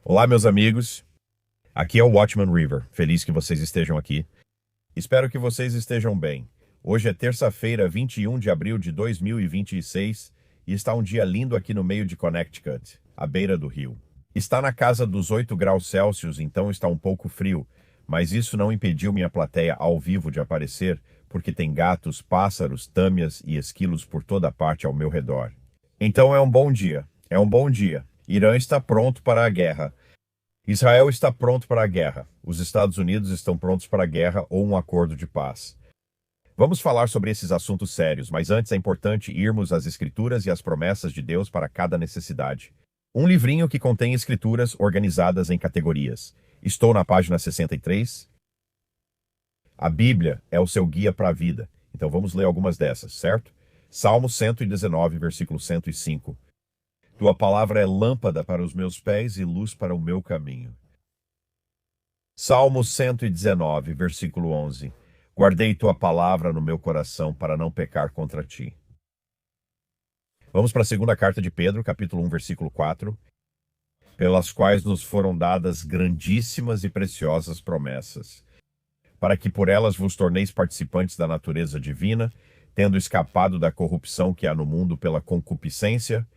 Olá, meus amigos. Aqui é o Watchman River. Feliz que vocês estejam aqui. Espero que vocês estejam bem. Hoje é terça-feira, 21 de abril de 2026 e está um dia lindo aqui no meio de Connecticut, à beira do rio. Está na casa dos 8 graus Celsius, então está um pouco frio, mas isso não impediu minha plateia ao vivo de aparecer, porque tem gatos, pássaros, tâmias e esquilos por toda parte ao meu redor. Então é um bom dia. É um bom dia. Irã está pronto para a guerra. Israel está pronto para a guerra. Os Estados Unidos estão prontos para a guerra ou um acordo de paz. Vamos falar sobre esses assuntos sérios, mas antes é importante irmos às Escrituras e às promessas de Deus para cada necessidade. Um livrinho que contém escrituras organizadas em categorias. Estou na página 63. A Bíblia é o seu guia para a vida. Então vamos ler algumas dessas, certo? Salmo 119, versículo 105. Tua palavra é lâmpada para os meus pés e luz para o meu caminho. Salmo 119, versículo 11. Guardei tua palavra no meu coração para não pecar contra ti. Vamos para a segunda carta de Pedro, capítulo 1, versículo 4. Pelas quais nos foram dadas grandíssimas e preciosas promessas, para que por elas vos torneis participantes da natureza divina, tendo escapado da corrupção que há no mundo pela concupiscência.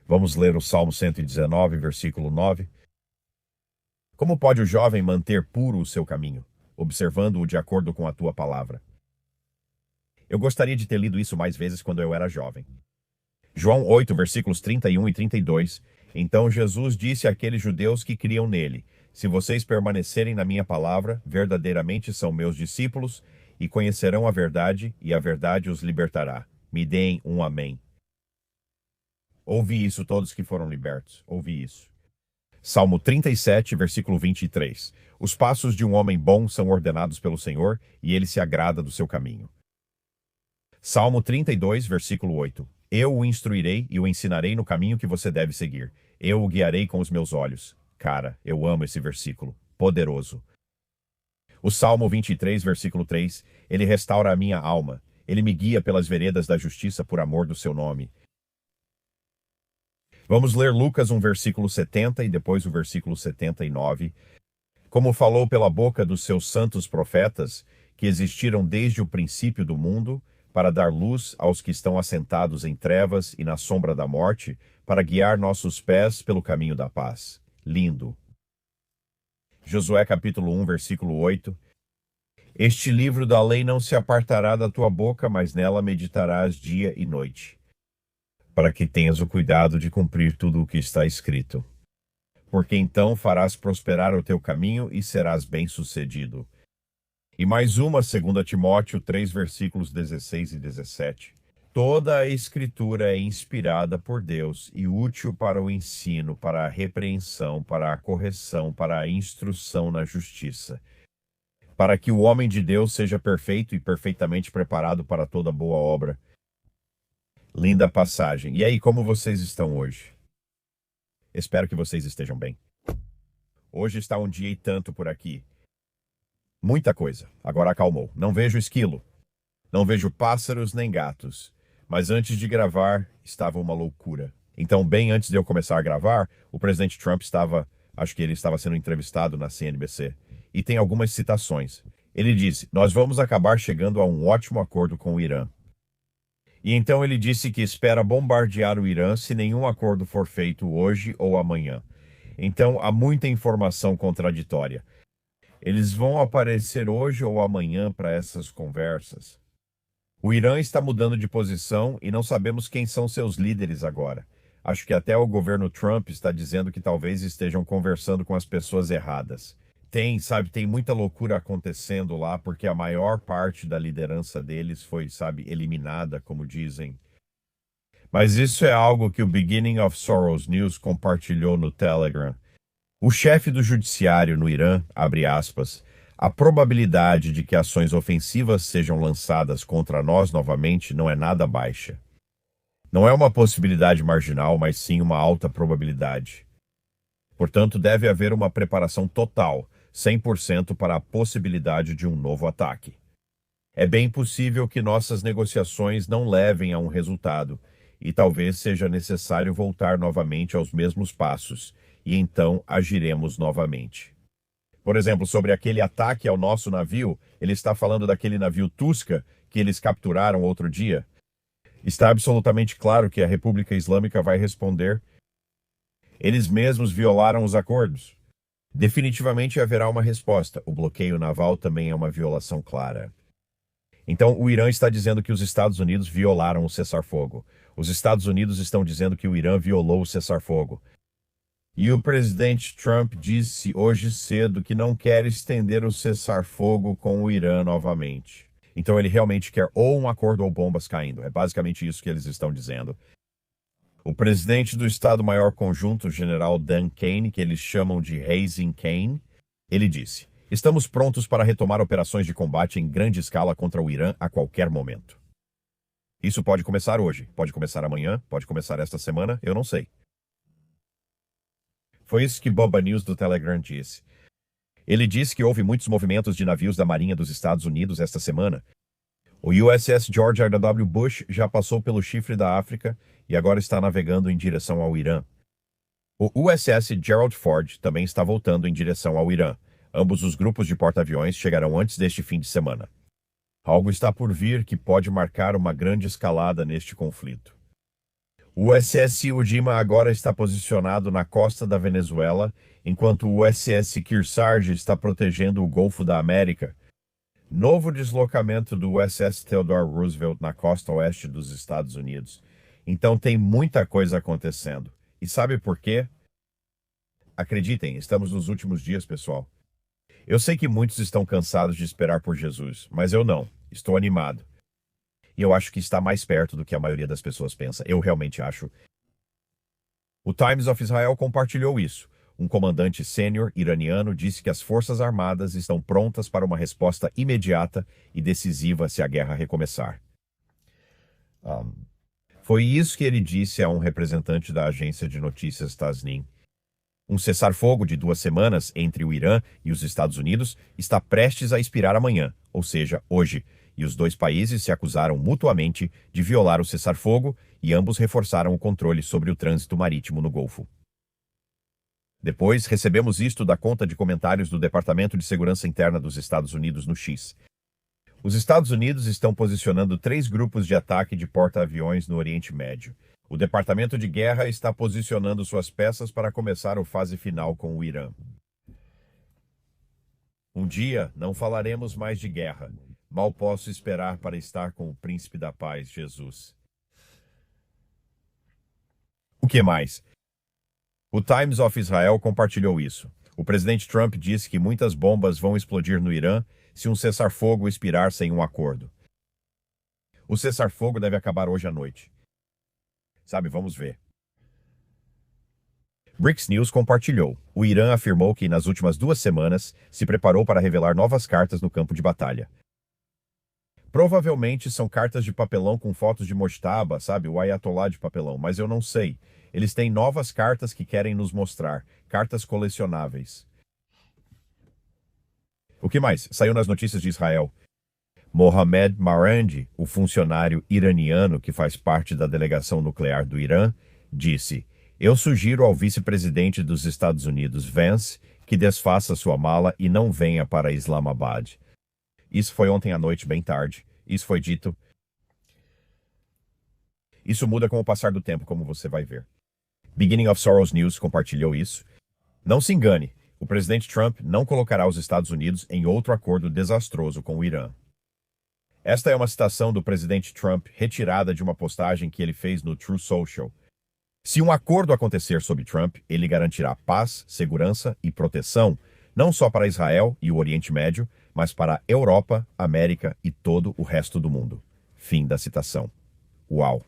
Vamos ler o Salmo 119, versículo 9. Como pode o jovem manter puro o seu caminho, observando-o de acordo com a tua palavra? Eu gostaria de ter lido isso mais vezes quando eu era jovem. João 8, versículos 31 e 32. Então Jesus disse àqueles judeus que criam nele: se vocês permanecerem na minha palavra, verdadeiramente são meus discípulos, e conhecerão a verdade, e a verdade os libertará. Me deem um amém. Ouvi isso, todos que foram libertos. Ouvi isso. Salmo 37, versículo 23. Os passos de um homem bom são ordenados pelo Senhor, e ele se agrada do seu caminho. Salmo 32, versículo 8. Eu o instruirei e o ensinarei no caminho que você deve seguir. Eu o guiarei com os meus olhos. Cara, eu amo esse versículo. Poderoso. O Salmo 23, versículo 3. Ele restaura a minha alma. Ele me guia pelas veredas da justiça por amor do seu nome. Vamos ler Lucas 1, versículo 70 e depois o versículo 79. Como falou pela boca dos seus santos profetas, que existiram desde o princípio do mundo, para dar luz aos que estão assentados em trevas e na sombra da morte, para guiar nossos pés pelo caminho da paz. Lindo. Josué capítulo 1, versículo 8. Este livro da lei não se apartará da tua boca, mas nela meditarás dia e noite, para que tenhas o cuidado de cumprir tudo o que está escrito. Porque então farás prosperar o teu caminho e serás bem-sucedido. E mais uma, 2 Timóteo 3, versículos 16 e 17. Toda a Escritura é inspirada por Deus e útil para o ensino, para a repreensão, para a correção, para a instrução na justiça, para que o homem de Deus seja perfeito e perfeitamente preparado para toda boa obra. Linda passagem. E aí, como vocês estão hoje? Espero que vocês estejam bem. Hoje está um dia e tanto por aqui. Muita coisa. Agora acalmou. Não vejo esquilo. Não vejo pássaros nem gatos. Mas antes de gravar, estava uma loucura. Então, bem antes de eu começar a gravar, o presidente Trump acho que ele estava sendo entrevistado na CNBC. E tem algumas citações. Ele disse: nós vamos acabar chegando a um ótimo acordo com o Irã. E então ele disse que espera bombardear o Irã se nenhum acordo for feito hoje ou amanhã. Então há muita informação contraditória. Eles vão aparecer hoje ou amanhã para essas conversas. O Irã está mudando de posição e não sabemos quem são seus líderes agora. Acho que até o governo Trump está dizendo que talvez estejam conversando com as pessoas erradas. Tem muita loucura acontecendo lá, porque a maior parte da liderança deles foi, eliminada, como dizem. Mas isso é algo que o Beginning of Sorrows News compartilhou no Telegram. O chefe do judiciário no Irã, abre aspas, a probabilidade de que ações ofensivas sejam lançadas contra nós novamente não é nada baixa. Não é uma possibilidade marginal, mas sim uma alta probabilidade. Portanto, deve haver uma preparação total, 100% para a possibilidade de um novo ataque. É bem possível que nossas negociações não levem a um resultado, e talvez seja necessário voltar novamente aos mesmos passos, e então agiremos novamente. Por exemplo, sobre aquele ataque ao nosso navio, ele está falando daquele navio Tusca que eles capturaram outro dia. Está absolutamente claro que a República Islâmica vai responder. Eles mesmos violaram os acordos. Definitivamente haverá uma resposta. O bloqueio naval também é uma violação clara. Então, o Irã está dizendo que os Estados Unidos violaram o cessar-fogo. Os Estados Unidos estão dizendo que o Irã violou o cessar-fogo. E o presidente Trump disse hoje cedo que não quer estender o cessar-fogo com o Irã novamente. Então ele realmente quer ou um acordo ou bombas caindo. É basicamente isso que eles estão dizendo. O presidente do Estado-Maior Conjunto, o general Dan Kane, que eles chamam de Raising Kane, ele disse: "Estamos prontos para retomar operações de combate em grande escala contra o Irã a qualquer momento." Isso pode começar hoje, pode começar amanhã, pode começar esta semana, eu não sei. Foi isso que Bubba News do Telegram disse. Ele disse que houve muitos movimentos de navios da Marinha dos Estados Unidos esta semana. O USS George R.W. Bush já passou pelo chifre da África e agora está navegando em direção ao Irã. O USS Gerald Ford também está voltando em direção ao Irã. Ambos os grupos de porta-aviões chegarão antes deste fim de semana. Algo está por vir que pode marcar uma grande escalada neste conflito. O USS Ujima agora está posicionado na costa da Venezuela, enquanto o USS Kearsarge está protegendo o Golfo da América. Novo deslocamento do USS Theodore Roosevelt na costa oeste dos Estados Unidos. Então tem muita coisa acontecendo. E sabe por quê? Acreditem, estamos nos últimos dias, pessoal. Eu sei que muitos estão cansados de esperar por Jesus, mas eu não. Estou animado. E eu acho que está mais perto do que a maioria das pessoas pensa. Eu realmente acho. O Times of Israel compartilhou isso. Um comandante sênior iraniano disse que as forças armadas estão prontas para uma resposta imediata e decisiva se a guerra recomeçar. Foi isso que ele disse a um representante da agência de notícias Tasnim. Um cessar-fogo de 2 semanas entre o Irã e os Estados Unidos está prestes a expirar amanhã, ou seja, hoje, e os dois países se acusaram mutuamente de violar o cessar-fogo e ambos reforçaram o controle sobre o trânsito marítimo no Golfo. Depois, recebemos isto da conta de comentários do Departamento de Segurança Interna dos Estados Unidos no X. Os Estados Unidos estão posicionando 3 grupos de ataque de porta-aviões no Oriente Médio. O Departamento de Guerra está posicionando suas peças para começar a fase final com o Irã. Um dia não falaremos mais de guerra. Mal posso esperar para estar com o Príncipe da Paz, Jesus. O que mais? O Times of Israel compartilhou isso. O presidente Trump disse que muitas bombas vão explodir no Irã se um cessar-fogo expirar sem um acordo. O cessar-fogo deve acabar hoje à noite. Sabe, vamos ver. BRICS News compartilhou. O Irã afirmou que, nas últimas 2 semanas, se preparou para revelar novas cartas no campo de batalha. Provavelmente são cartas de papelão com fotos de Mojtaba, sabe? O Ayatollah de papelão, mas eu não sei. Eles têm novas cartas que querem nos mostrar, cartas colecionáveis. O que mais? Saiu nas notícias de Israel. Mohamed Marandi, o funcionário iraniano que faz parte da delegação nuclear do Irã, disse: "Eu sugiro ao vice-presidente dos Estados Unidos, Vance, que desfaça sua mala e não venha para Islamabad." Isso foi ontem à noite, bem tarde. Isso foi dito. Isso muda com o passar do tempo, como você vai ver. Beginning of Sorrows News compartilhou isso. Não se engane, o presidente Trump não colocará os Estados Unidos em outro acordo desastroso com o Irã. Esta é uma citação do presidente Trump retirada de uma postagem que ele fez no Truth Social. Se um acordo acontecer sob Trump, ele garantirá paz, segurança e proteção, não só para Israel e o Oriente Médio, mas para a Europa, América e todo o resto do mundo. Fim da citação. Uau!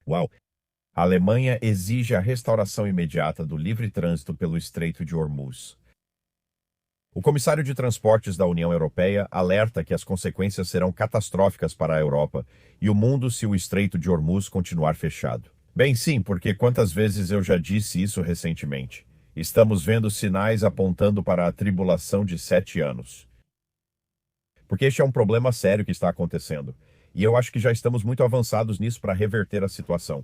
Uau! A Alemanha exige a restauração imediata do livre trânsito pelo Estreito de Hormuz. O comissário de transportes da União Europeia alerta que as consequências serão catastróficas para a Europa e o mundo se o Estreito de Hormuz continuar fechado. Bem, sim, porque quantas vezes eu já disse isso recentemente. Estamos vendo sinais apontando para a tribulação de 7 anos. Porque este é um problema sério que está acontecendo. E eu acho que já estamos muito avançados nisso para reverter a situação.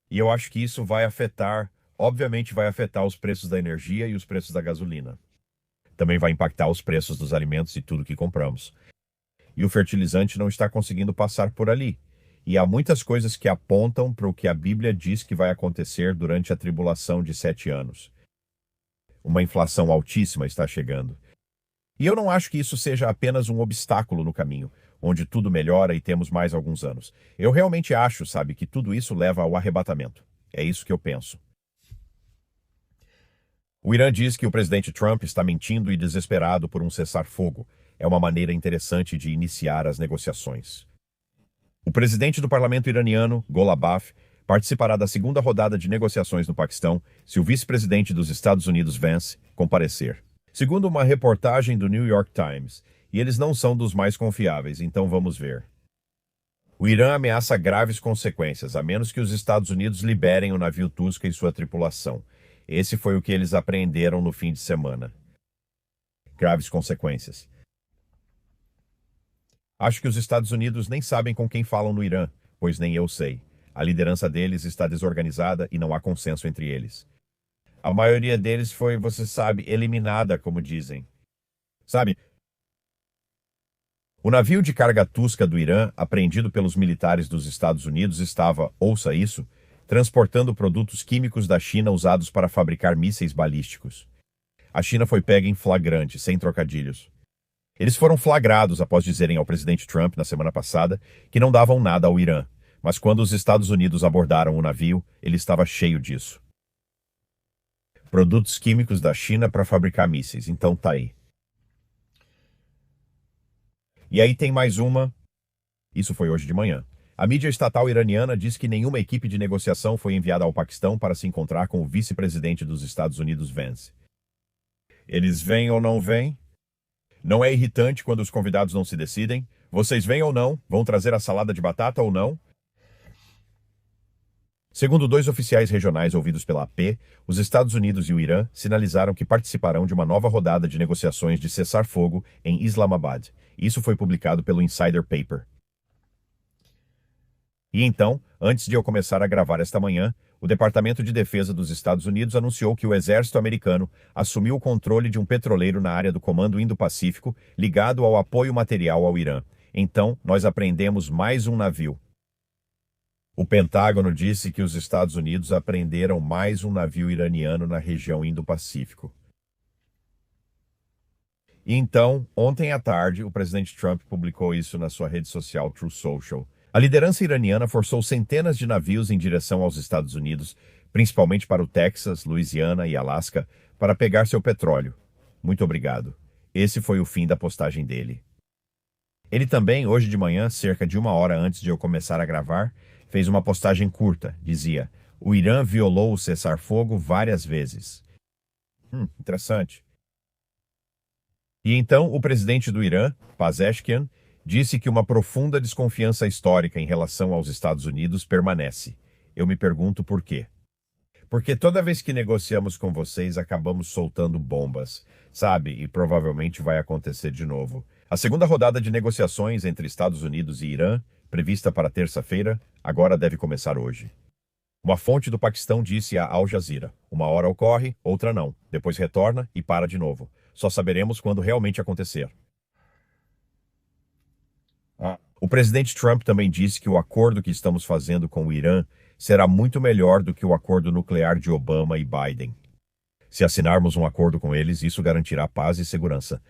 E eu acho que isso vai afetar, obviamente, vai afetar os preços da energia e os preços da gasolina. Também vai impactar os preços dos alimentos e tudo que compramos. E o fertilizante não está conseguindo passar por ali. E há muitas coisas que apontam para o que a Bíblia diz que vai acontecer durante a tribulação de 7 anos. Uma inflação altíssima está chegando. E eu não acho que isso seja apenas um obstáculo no caminho, onde tudo melhora e temos mais alguns anos. Eu realmente acho, sabe, que tudo isso leva ao arrebatamento. É isso que eu penso. O Irã diz que o presidente Trump está mentindo e desesperado por um cessar-fogo. É uma maneira interessante de iniciar as negociações. O presidente do parlamento iraniano, Golabaf, participará da segunda rodada de negociações no Paquistão se o vice-presidente dos Estados Unidos, Vance, comparecer. Segundo uma reportagem do New York Times, e eles não são dos mais confiáveis, então vamos ver. O Irã ameaça graves consequências, a menos que os Estados Unidos liberem o navio Tusca e sua tripulação. Esse foi o que eles apreenderam no fim de semana. Graves consequências. Acho que os Estados Unidos nem sabem com quem falam no Irã, pois nem eu sei. A liderança deles está desorganizada e não há consenso entre eles. A maioria deles foi, você sabe, eliminada, como dizem. Sabe, o navio de carga Tusca do Irã, apreendido pelos militares dos Estados Unidos, estava, ouça isso, transportando produtos químicos da China usados para fabricar mísseis balísticos. A China foi pega em flagrante, sem trocadilhos. Eles foram flagrados após dizerem ao presidente Trump na semana passada que não davam nada ao Irã, mas quando os Estados Unidos abordaram o navio, ele estava cheio disso. Produtos químicos da China para fabricar mísseis, então tá aí. E aí tem mais uma. Isso foi hoje de manhã. A mídia estatal iraniana diz que nenhuma equipe de negociação foi enviada ao Paquistão para se encontrar com o vice-presidente dos Estados Unidos, Vance. Eles vêm ou não vêm? Não é irritante quando os convidados não se decidem? Vocês vêm ou não? Vão trazer a salada de batata ou não? Segundo dois oficiais regionais ouvidos pela AP, os Estados Unidos e o Irã sinalizaram que participarão de uma nova rodada de negociações de cessar-fogo em Islamabad. Isso foi publicado pelo Insider Paper. E então, antes de eu começar a gravar esta manhã, o Departamento de Defesa dos Estados Unidos anunciou que o exército americano assumiu o controle de um petroleiro na área do Comando Indo-Pacífico ligado ao apoio material ao Irã. Então, nós apreendemos mais um navio. O Pentágono disse que os Estados Unidos apreenderam mais um navio iraniano na região Indo-Pacífico. E então, ontem à tarde, o presidente Trump publicou isso na sua rede social Truth Social. A liderança iraniana forçou centenas de navios em direção aos Estados Unidos, principalmente para o Texas, Louisiana e Alasca, para pegar seu petróleo. Muito obrigado. Esse foi o fim da postagem dele. Ele também, hoje de manhã, cerca de 1 hora antes de eu começar a gravar, fez uma postagem curta. Dizia: o Irã violou o cessar-fogo várias vezes. Interessante. E então o presidente do Irã, Pezeshkian, disse que uma profunda desconfiança histórica em relação aos Estados Unidos permanece. Eu me pergunto por quê. Porque toda vez que negociamos com vocês, acabamos soltando bombas, sabe? E provavelmente vai acontecer de novo. A segunda rodada de negociações entre Estados Unidos e Irã, prevista para terça-feira, agora deve começar hoje. Uma fonte do Paquistão disse à Al Jazeera: uma hora ocorre, outra não. Depois retorna e para de novo. Só saberemos quando realmente acontecer. O presidente Trump também disse que o acordo que estamos fazendo com o Irã será muito melhor do que o acordo nuclear de Obama e Biden. Se assinarmos um acordo com eles, isso garantirá paz e segurança.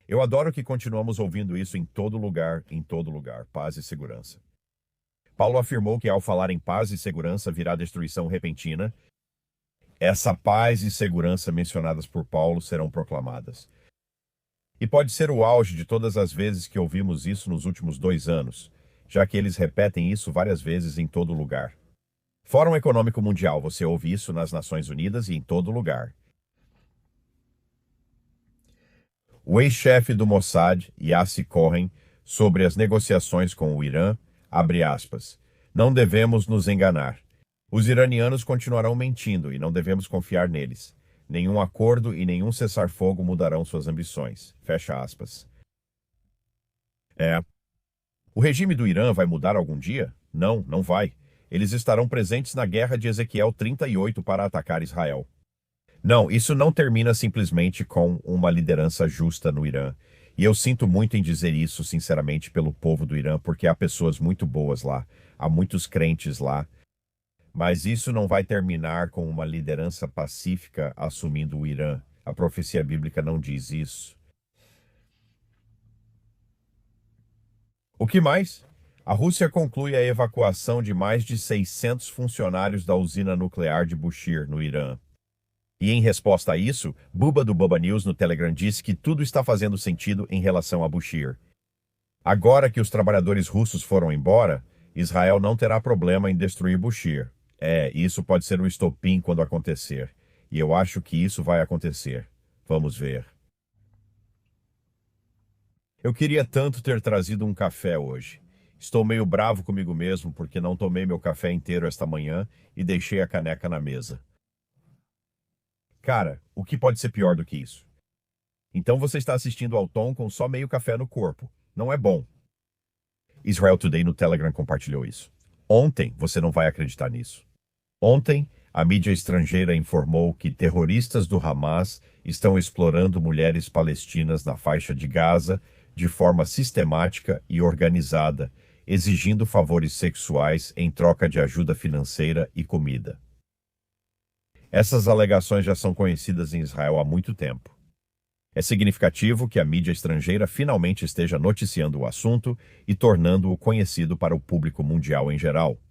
Eu adoro que continuamos ouvindo isso em todo lugar, paz e segurança. Paulo afirmou que ao falar em paz e segurança virá destruição repentina. Essa paz e segurança mencionadas por Paulo serão proclamadas. E pode ser o auge de todas as vezes que ouvimos isso nos últimos 2 anos, já que eles repetem isso várias vezes em todo lugar. Fórum Econômico Mundial, você ouve isso nas Nações Unidas e em todo lugar. O ex-chefe do Mossad, Yassi Cohen, sobre as negociações com o Irã, abre aspas, não devemos nos enganar. Os iranianos continuarão mentindo e não devemos confiar neles. Nenhum acordo e nenhum cessar-fogo mudarão suas ambições. Fecha aspas. O regime do Irã vai mudar algum dia? Não, não vai. Eles estarão presentes na guerra de Ezequiel 38 para atacar Israel. Não, isso não termina simplesmente com uma liderança justa no Irã. E eu sinto muito em dizer isso, sinceramente, pelo povo do Irã, porque há pessoas muito boas lá, há muitos crentes lá. Mas isso não vai terminar com uma liderança pacífica assumindo o Irã. A profecia bíblica não diz isso. O que mais? A Rússia conclui a evacuação de mais de 600 funcionários da usina nuclear de Bushehr, no Irã. E em resposta a isso, Buba do Boba News no Telegram disse que tudo está fazendo sentido em relação a Bushehr. Agora que os trabalhadores russos foram embora, Israel não terá problema em destruir Bushehr. Isso pode ser o estopim quando acontecer. E eu acho que isso vai acontecer. Vamos ver. Eu queria tanto ter trazido um café hoje. Estou meio bravo comigo mesmo porque não tomei meu café inteiro esta manhã e deixei a caneca na mesa. Cara, o que pode ser pior do que isso? Então você está assistindo ao Tom com só meio café no corpo. Não é bom. Israel Today no Telegram compartilhou isso. Ontem, você não vai acreditar nisso. Ontem, a mídia estrangeira informou que terroristas do Hamas estão explorando mulheres palestinas na faixa de Gaza de forma sistemática e organizada, exigindo favores sexuais em troca de ajuda financeira e comida. Essas alegações já são conhecidas em Israel há muito tempo. É significativo que a mídia estrangeira finalmente esteja noticiando o assunto e tornando-o conhecido para o público mundial em geral.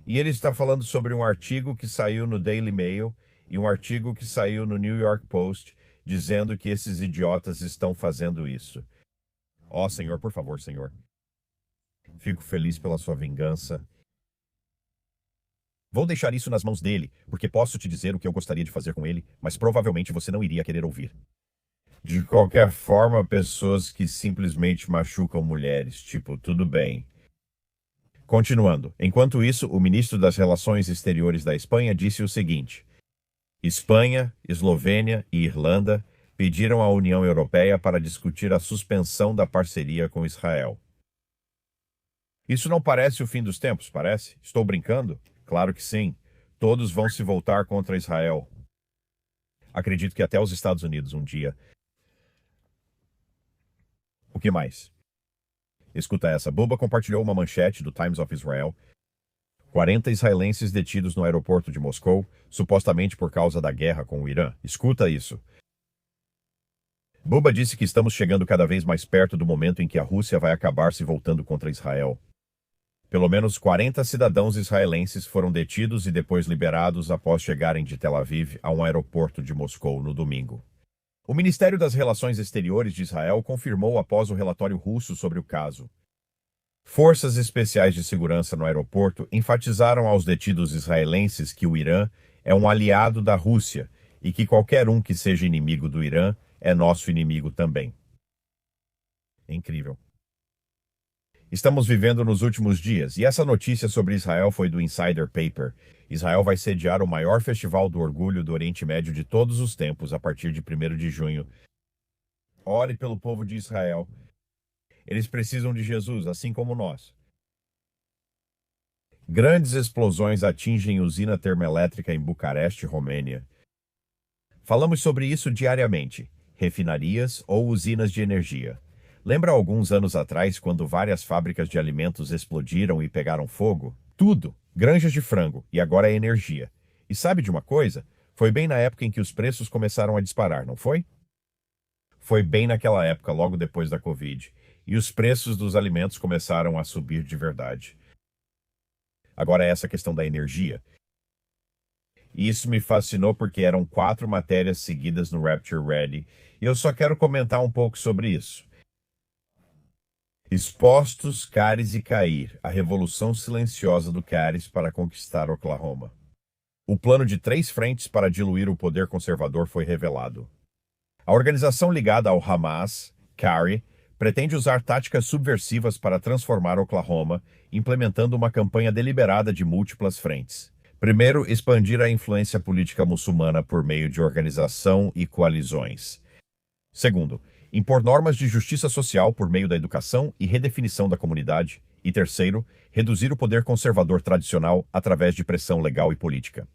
E ele está falando sobre um artigo que saiu no Daily Mail e um artigo que saiu no New York Post, dizendo que esses idiotas estão fazendo isso. Ó, Senhor, por favor, Senhor. Fico feliz pela sua vingança. Vou deixar isso nas mãos dele, porque posso te dizer o que eu gostaria de fazer com ele, mas provavelmente você não iria querer ouvir. De qualquer forma, pessoas que simplesmente machucam mulheres, tipo, tudo bem. Continuando. Enquanto isso, o ministro das Relações Exteriores da Espanha disse o seguinte: Espanha, Eslovênia e Irlanda pediram à União Europeia para discutir a suspensão da parceria com Israel. Isso não parece o fim dos tempos, parece? Estou brincando? Claro que sim. Todos vão se voltar contra Israel. Acredito que até os Estados Unidos um dia. O que mais? Escuta essa. Buba compartilhou uma manchete do Times of Israel. 40 israelenses detidos no aeroporto de Moscou, supostamente por causa da guerra com o Irã. Escuta isso. Buba disse que estamos chegando cada vez mais perto do momento em que a Rússia vai acabar se voltando contra Israel. Pelo menos 40 cidadãos israelenses foram detidos e depois liberados após chegarem de Tel Aviv a um aeroporto de Moscou no domingo. O Ministério das Relações Exteriores de Israel confirmou após o relatório russo sobre o caso. Forças especiais de segurança no aeroporto enfatizaram aos detidos israelenses que o Irã é um aliado da Rússia e que qualquer um que seja inimigo do Irã é nosso inimigo também. Incrível. Estamos vivendo nos últimos dias, e essa notícia sobre Israel foi do Insider Paper. Israel vai sediar o maior festival do orgulho do Oriente Médio de todos os tempos a partir de 1º de junho. Ore pelo povo de Israel. Eles precisam de Jesus, assim como nós. Grandes explosões atingem usina termoelétrica em Bucareste, Romênia. Falamos sobre isso diariamente. Refinarias ou usinas de energia. Lembra alguns anos atrás, quando várias fábricas de alimentos explodiram e pegaram fogo? Tudo! Granjas de frango, e agora é energia. E sabe de uma coisa? Foi bem na época em que os preços começaram a disparar, não foi? Foi bem naquela época, logo depois da Covid, e os preços dos alimentos começaram a subir de verdade. Agora é essa questão da energia. E isso me fascinou porque eram 4 matérias seguidas no Rapture Ready, e eu só quero comentar um pouco sobre isso. Expostos, Cáris e Cair, a revolução silenciosa do Cáris para conquistar Oklahoma. O plano de 3 frentes para diluir o poder conservador foi revelado. A organização ligada ao Hamas, CARI, pretende usar táticas subversivas para transformar Oklahoma, implementando uma campanha deliberada de múltiplas frentes. Primeiro, expandir a influência política muçulmana por meio de organização e coalizões. Segundo, Impor normas de justiça social por meio da educação e redefinição da comunidade. E terceiro, reduzir o poder conservador tradicional através de pressão legal e política.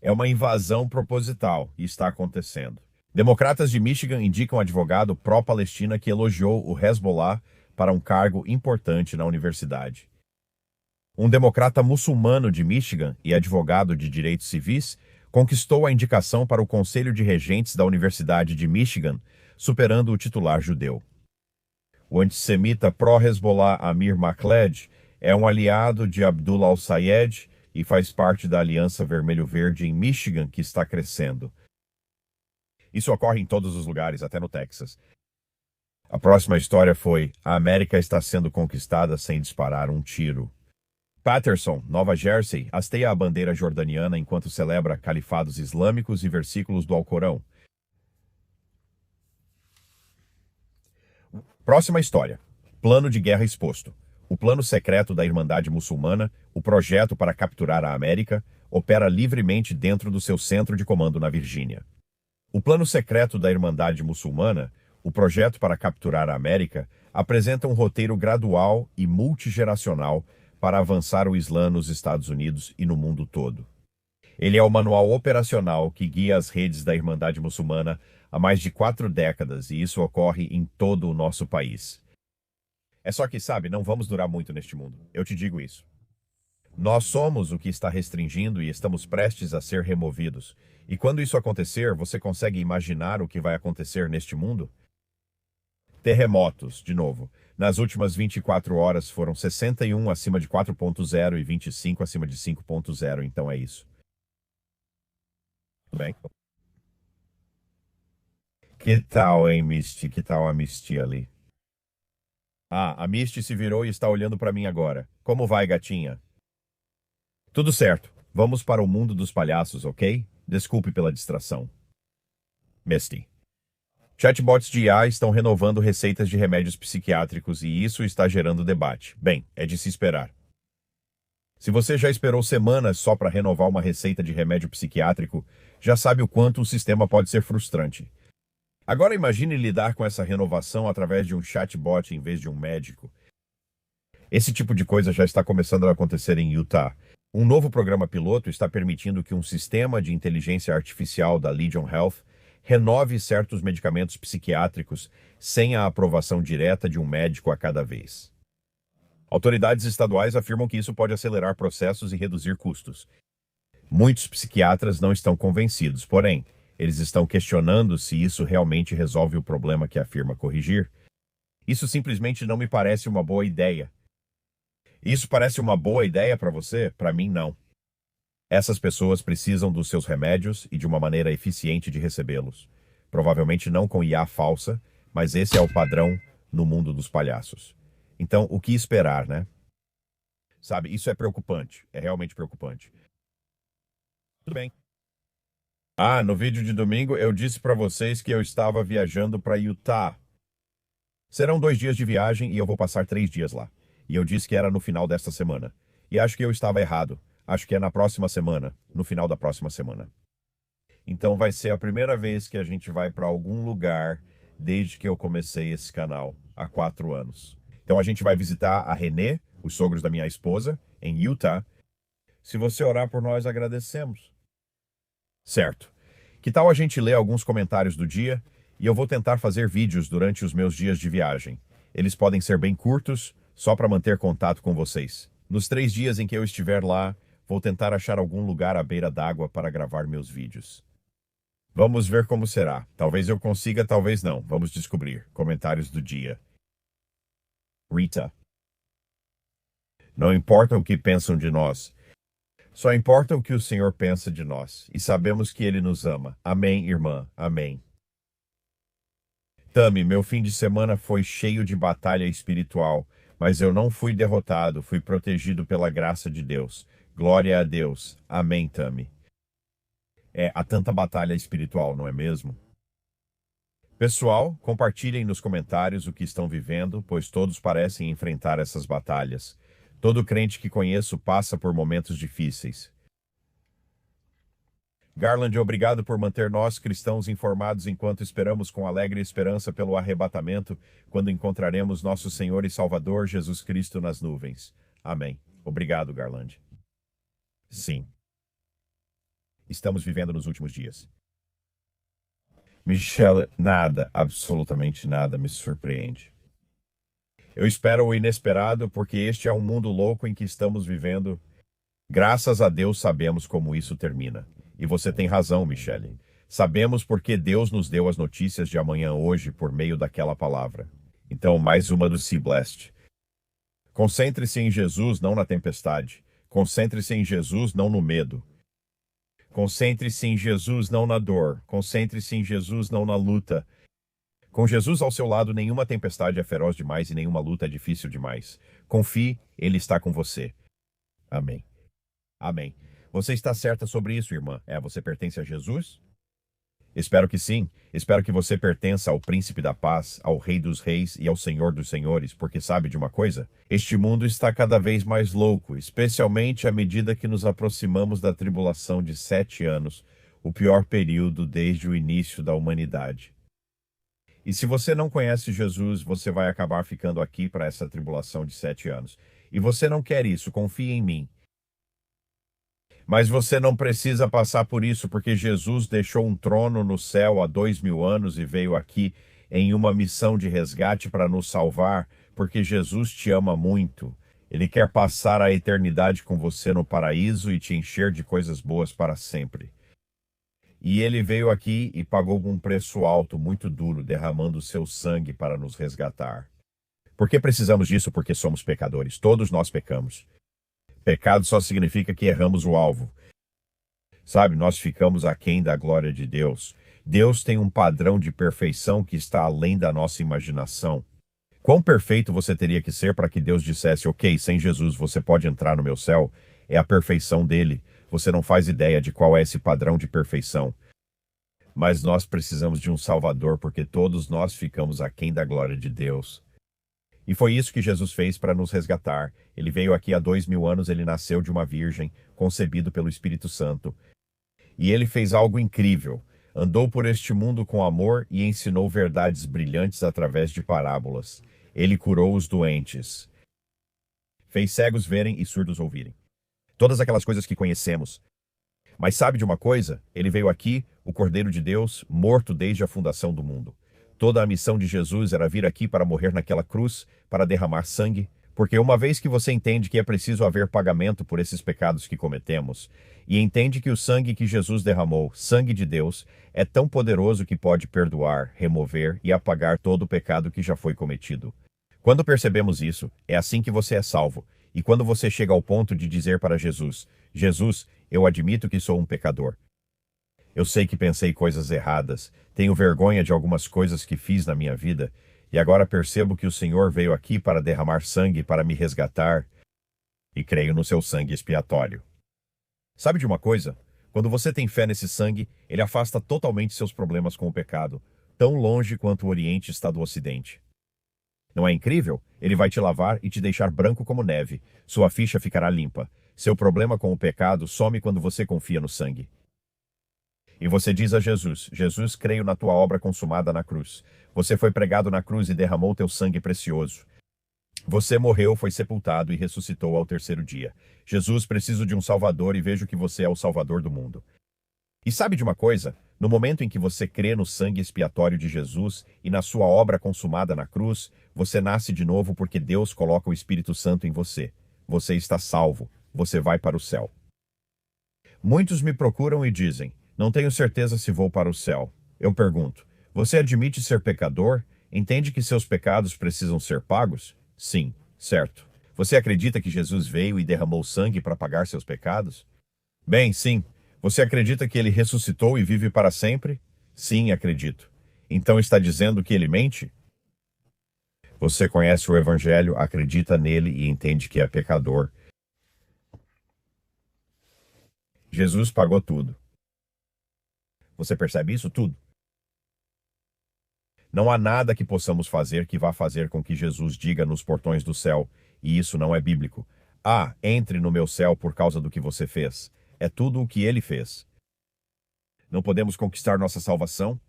É uma invasão proposital e está acontecendo. Democratas de Michigan indicam advogado pró-Palestina que elogiou o Hezbollah para um cargo importante na universidade. Um democrata muçulmano de Michigan e advogado de direitos civis conquistou a indicação para o Conselho de Regentes da Universidade de Michigan, superando o titular judeu. O antissemita pró-Hezbollah Amir Makled é um aliado de Abdullah al-Sayed e faz parte da Aliança Vermelho-Verde em Michigan, que está crescendo. Isso ocorre em todos os lugares, até no Texas. A próxima história foi: a América está sendo conquistada sem disparar um tiro. Patterson, Nova Jersey, hasteia a bandeira jordaniana enquanto celebra califados islâmicos e versículos do Alcorão. Próxima história. Plano de guerra exposto. O plano secreto da Irmandade Muçulmana, o projeto para capturar a América, opera livremente dentro do seu centro de comando na Virgínia. O plano secreto da Irmandade Muçulmana, o projeto para capturar a América, apresenta um roteiro gradual e multigeracional para avançar o Islã nos Estados Unidos e no mundo todo. Ele é o manual operacional que guia as redes da Irmandade Muçulmana há mais de 4 décadas, e isso ocorre em todo o nosso país. É só que, sabe, não vamos durar muito neste mundo. Eu te digo isso. Nós somos o que está restringindo e estamos prestes a ser removidos. E quando isso acontecer, você consegue imaginar o que vai acontecer neste mundo? Terremotos, de novo. Nas últimas 24 horas foram 61 acima de 4.0 e 25 acima de 5.0, então é isso. Tudo bem? Que tal, hein, Misty? Que tal a Misty ali? Ah, a Misty se virou e está olhando para mim agora. Como vai, gatinha? Tudo certo. Vamos para o mundo dos palhaços, ok? Desculpe pela distração. Misty. Chatbots de IA estão renovando receitas de remédios psiquiátricos e isso está gerando debate. Bem, é de se esperar. Se você já esperou semanas só para renovar uma receita de remédio psiquiátrico, já sabe o quanto o sistema pode ser frustrante. Agora imagine lidar com essa renovação através de um chatbot em vez de um médico. Esse tipo de coisa já está começando a acontecer em Utah. Um novo programa piloto está permitindo que um sistema de inteligência artificial da Legion Health renove certos medicamentos psiquiátricos sem a aprovação direta de um médico a cada vez. Autoridades estaduais afirmam que isso pode acelerar processos e reduzir custos. Muitos psiquiatras não estão convencidos, porém, eles estão questionando se isso realmente resolve o problema que afirma corrigir. Isso simplesmente não me parece uma boa ideia. Isso parece uma boa ideia para você? Para mim, não. Essas pessoas precisam dos seus remédios e de uma maneira eficiente de recebê-los. Provavelmente não com IA falsa, mas esse é o padrão no mundo dos palhaços. Então, o que esperar, né? Sabe, isso é preocupante. É realmente preocupante. Tudo bem. Ah, no vídeo de domingo eu disse para vocês que eu estava viajando para Utah. Serão 2 dias de viagem e eu vou passar 3 dias lá. E eu disse que era no final desta semana. E acho que eu estava errado. Acho que é na próxima semana, no final da próxima semana. Então vai ser a primeira vez que a gente vai para algum lugar desde que eu comecei esse canal, há 4 anos. Então a gente vai visitar a Renê, os sogros da minha esposa, em Utah. Se você orar por nós, agradecemos. Certo. Que tal a gente ler alguns comentários do dia? E eu vou tentar fazer vídeos durante os meus dias de viagem. Eles podem ser bem curtos, só para manter contato com vocês. Nos 3 dias em que eu estiver lá, vou tentar achar algum lugar à beira d'água para gravar meus vídeos. Vamos ver como será. Talvez eu consiga, talvez não. Vamos descobrir. Comentários do dia. Rita. Não importa o que pensam de nós. Só importa o que o Senhor pensa de nós. E sabemos que Ele nos ama. Amém, irmã. Amém. Tami, meu fim de semana foi cheio de batalha espiritual, mas eu não fui derrotado, fui protegido pela graça de Deus. Glória a Deus. Amém, Tami. Há tanta batalha espiritual, não é mesmo? Pessoal, compartilhem nos comentários o que estão vivendo, pois todos parecem enfrentar essas batalhas. Todo crente que conheço passa por momentos difíceis. Garland, obrigado por manter nós, cristãos, informados enquanto esperamos com alegre esperança pelo arrebatamento, quando encontraremos nosso Senhor e Salvador Jesus Cristo nas nuvens. Amém. Obrigado, Garland. Sim, estamos vivendo nos últimos dias. Michelle, nada, absolutamente nada me surpreende. Eu espero o inesperado porque este é um mundo louco em que estamos vivendo. Graças a Deus sabemos como isso termina. E você tem razão, Michele. Sabemos porque Deus nos deu as notícias de amanhã hoje por meio daquela palavra. Então, mais uma do Sea Blast. Concentre-se em Jesus, não na tempestade. Concentre-se em Jesus, não no medo. Concentre-se em Jesus, não na dor. Concentre-se em Jesus, não na luta. Com Jesus ao seu lado, nenhuma tempestade é feroz demais e nenhuma luta é difícil demais. Confie, Ele está com você. Amém. Amém. Você está certa sobre isso, irmã? Você pertence a Jesus? Espero que sim. Espero que você pertença ao Príncipe da Paz, ao Rei dos Reis e ao Senhor dos Senhores, porque sabe de uma coisa? Este mundo está cada vez mais louco, especialmente à medida que nos aproximamos da tribulação de 7 anos, o pior período desde o início da humanidade. E se você não conhece Jesus, você vai acabar ficando aqui para essa tribulação de 7 anos. E você não quer isso, confie em mim. Mas você não precisa passar por isso, porque Jesus deixou um trono no céu há 2000 anos e veio aqui em uma missão de resgate para nos salvar, porque Jesus te ama muito. Ele quer passar a eternidade com você no paraíso e te encher de coisas boas para sempre. E ele veio aqui e pagou um preço alto, muito duro, derramando seu sangue para nos resgatar. Por que precisamos disso? Porque somos pecadores. Todos nós pecamos. Pecado só significa que erramos o alvo. Sabe, nós ficamos aquém da glória de Deus. Deus tem um padrão de perfeição que está além da nossa imaginação. Quão perfeito você teria que ser para que Deus dissesse, ok, sem Jesus você pode entrar no meu céu? É a perfeição dele. Você não faz ideia de qual é esse padrão de perfeição. Mas nós precisamos de um Salvador porque todos nós ficamos aquém da glória de Deus. E foi isso que Jesus fez para nos resgatar. Ele veio aqui há 2000 anos, ele nasceu de uma virgem, concebido pelo Espírito Santo. E ele fez algo incrível. Andou por este mundo com amor e ensinou verdades brilhantes através de parábolas. Ele curou os doentes. Fez cegos verem e surdos ouvirem. Todas aquelas coisas que conhecemos. Mas sabe de uma coisa? Ele veio aqui, o Cordeiro de Deus, morto desde a fundação do mundo. Toda a missão de Jesus era vir aqui para morrer naquela cruz, para derramar sangue, porque uma vez que você entende que é preciso haver pagamento por esses pecados que cometemos, e entende que o sangue que Jesus derramou, sangue de Deus, é tão poderoso que pode perdoar, remover e apagar todo o pecado que já foi cometido. Quando percebemos isso, é assim que você é salvo. E quando você chega ao ponto de dizer para Jesus, Jesus, eu admito que sou um pecador. Eu sei que pensei coisas erradas, tenho vergonha de algumas coisas que fiz na minha vida, e agora percebo que o Senhor veio aqui para derramar sangue para me resgatar, e creio no seu sangue expiatório. Sabe de uma coisa? Quando você tem fé nesse sangue, ele afasta totalmente seus problemas com o pecado, tão longe quanto o Oriente está do Ocidente. Não é incrível? Ele vai te lavar e te deixar branco como neve. Sua ficha ficará limpa. Seu problema com o pecado some quando você confia no sangue. E você diz a Jesus, Jesus, creio na tua obra consumada na cruz. Você foi pregado na cruz e derramou teu sangue precioso. Você morreu, foi sepultado e ressuscitou ao 3º dia. Jesus, preciso de um Salvador e vejo que você é o Salvador do mundo. E sabe de uma coisa? No momento em que você crê no sangue expiatório de Jesus e na sua obra consumada na cruz, você nasce de novo porque Deus coloca o Espírito Santo em você. Você está salvo. Você vai para o céu. Muitos me procuram e dizem, não tenho certeza se vou para o céu. Eu pergunto, você admite ser pecador? Entende que seus pecados precisam ser pagos? Sim, certo. Você acredita que Jesus veio e derramou sangue para pagar seus pecados? Bem, sim. Você acredita que ele ressuscitou e vive para sempre? Sim, acredito. Então está dizendo que ele mente? Você conhece o Evangelho, acredita nele e entende que é pecador. Jesus pagou tudo. Você percebe isso tudo? Não há nada que possamos fazer que vá fazer com que Jesus diga nos portões do céu, e isso não é bíblico. Ah, entre no meu céu por causa do que você fez. É tudo o que ele fez. Não podemos conquistar nossa salvação.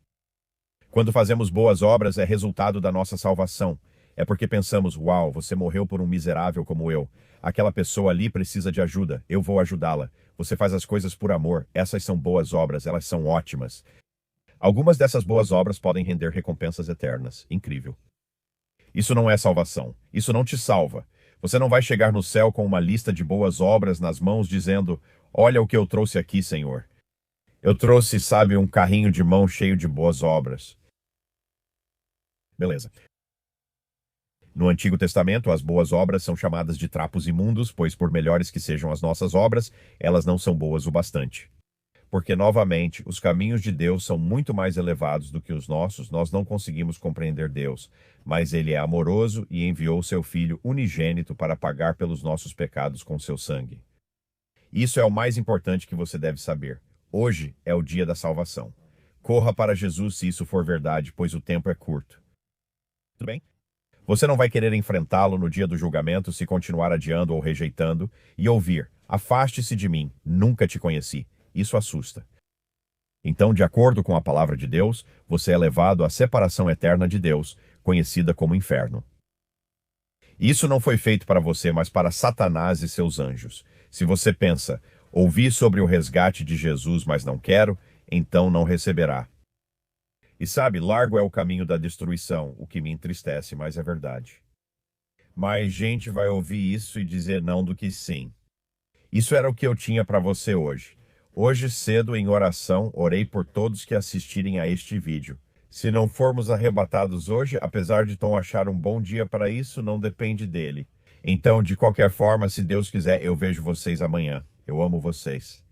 Quando fazemos boas obras, é resultado da nossa salvação. É porque pensamos, uau, você morreu por um miserável como eu. Aquela pessoa ali precisa de ajuda, eu vou ajudá-la. Você faz as coisas por amor, essas são boas obras, elas são ótimas. Algumas dessas boas obras podem render recompensas eternas. Incrível. Isso não é salvação. Isso não te salva. Você não vai chegar no céu com uma lista de boas obras nas mãos dizendo, olha o que eu trouxe aqui, Senhor. Eu trouxe, sabe, um carrinho de mão cheio de boas obras. Beleza. No Antigo Testamento, as boas obras são chamadas de trapos imundos, pois por melhores que sejam as nossas obras, elas não são boas o bastante. Porque, novamente, os caminhos de Deus são muito mais elevados do que os nossos, nós não conseguimos compreender Deus, mas Ele é amoroso e enviou seu Filho unigênito para pagar pelos nossos pecados com seu sangue. Isso é o mais importante que você deve saber. Hoje é o dia da salvação. Corra para Jesus se isso for verdade, pois o tempo é curto. Tudo bem? Você não vai querer enfrentá-lo no dia do julgamento se continuar adiando ou rejeitando e ouvir: afaste-se de mim, nunca te conheci. Isso assusta. Então, de acordo com a palavra de Deus, você é levado à separação eterna de Deus, conhecida como inferno. Isso não foi feito para você, mas para Satanás e seus anjos. Se você pensa, ouvi sobre o resgate de Jesus, mas não quero, então não receberá. E sabe, largo é o caminho da destruição, o que me entristece, mas é verdade. Mais gente vai ouvir isso e dizer não do que sim. Isso era o que eu tinha para você hoje. Hoje cedo, em oração, orei por todos que assistirem a este vídeo. Se não formos arrebatados hoje, apesar de Tom achar um bom dia para isso, não depende dele. Então, de qualquer forma, se Deus quiser, eu vejo vocês amanhã. Eu amo vocês.